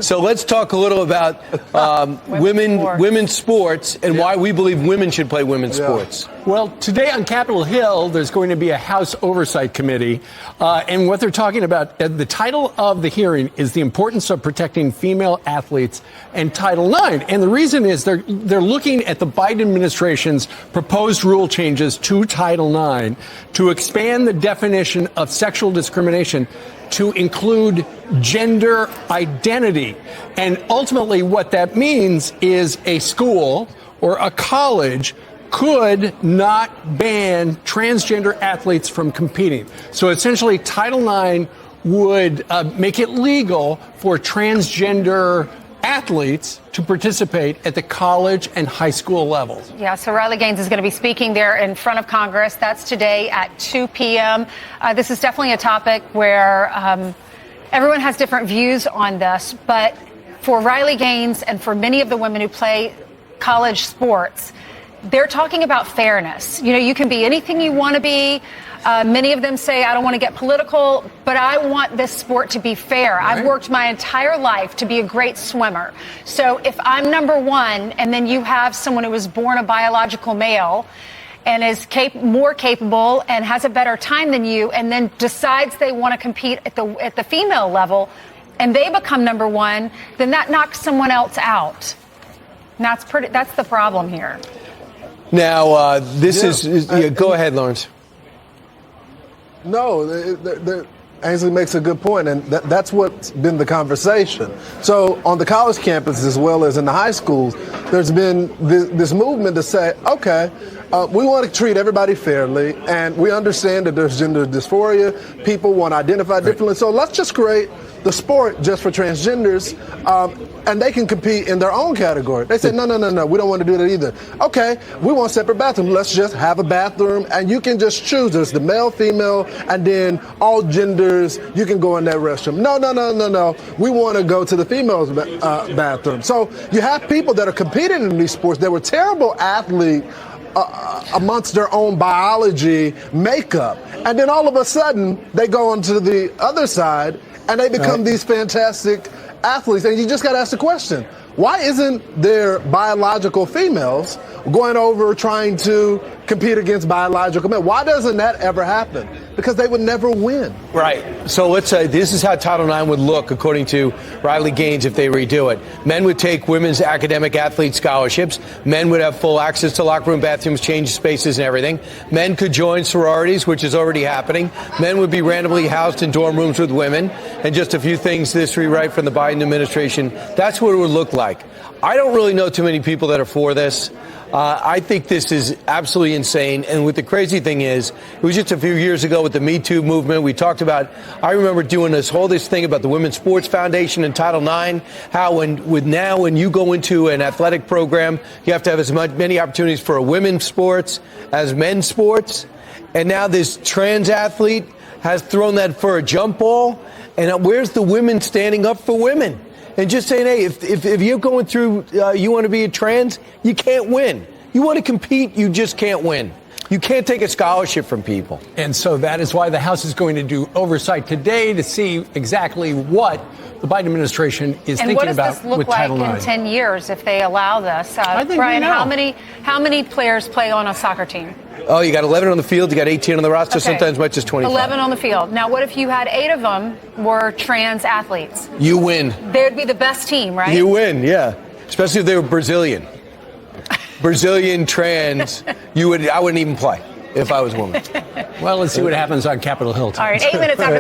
So let's talk a little about women's sports and why we believe women should play women's sports. Well, today on Capitol Hill, there's going to be a House Oversight Committee. And what they're talking about, the title of the hearing is the importance of protecting female athletes and Title IX. And the reason is they're looking at the Biden administration's proposed rule changes to Title IX to expand the definition of sexual discrimination to include gender identity. And ultimately what that means is a school or a college could not ban transgender athletes from competing. So essentially Title IX would make it legal for transgender athletes to participate at the college and high school levels. Yeah, so Riley Gaines is going to be speaking there in front of Congress. That's today at 2 p.m. This is definitely a topic where everyone has different views on this. But for Riley Gaines and for many of the women who play college sports, they're talking about fairness. You know, you can be anything you want to be. Many of them say, I don't want to get political, but I want this sport to be fair. Right. I've worked my entire life to be a great swimmer. So if I'm number one and then you have someone who was born a biological male and is more capable and has a better time than you and then decides they want to compete at the female level and they become number one, then that knocks someone else out. And that's the problem here. Now, go ahead, Lawrence. No, Ainsley makes a good point, and that's what's been the conversation. So on the college campus as well as in the high schools, there's been this movement to say, okay, we want to treat everybody fairly, and we understand that there's gender dysphoria. People want to identify differently. So let's just create the sport just for transgenders, and they can compete in their own category. They said, no, we don't want to do that either. Okay, we want separate bathrooms. Let's just have a bathroom, and you can just choose. There's the male, female, and then all genders, you can go in that restroom. No. We want to go to the female's bathroom. So you have people that are competing in these sports that were terrible athletes amongst their own biology makeup. And then all of a sudden, they go onto the other side, and they become these fantastic athletes. And you just got to ask the question, why isn't there biological females going over trying to compete against biological men? Why doesn't that ever happen? Because they would never win. Right. So let's say this is how Title IX would look, according to Riley Gaines, if they redo it. Men would take women's academic athlete scholarships. Men would have full access to locker room, bathrooms, change spaces, and everything. Men could join sororities, which is already happening. Men would be randomly housed in dorm rooms with women. And just a few things, this rewrite from the Biden administration. That's what it would look like. I don't really know too many people that are for this. I think this is absolutely insane. And what the crazy thing is, it was just a few years ago with the Me Too movement. We talked about, I remember doing this thing about the Women's Sports Foundation and Title IX, how when you go into an athletic program, you have to have as many opportunities for a women's sports as men's sports. And now this trans athlete has thrown that for a jump ball. And where's the women standing up for women? And just saying, hey, if you're going through, you want to be a trans, you can't win. You want to compete, you just can't win. You can't take a scholarship from people. And so that is why the House is going to do oversight today to see exactly what the Biden administration is thinking about with Title IX. And what does this look like in 10 years if they allow this? Brian, how many players play on a soccer team? Oh, you got 11 on the field, you got 18 on the roster, sometimes as much as 25. 11 on the field. Now, what if you had 8 of them were trans athletes? You win. They'd be the best team, right? You win, yeah. Especially if they were Brazilian. Brazilian trans, I wouldn't even play if I was a woman. Well, let's see what happens on Capitol Hill. All right, 8 minutes after.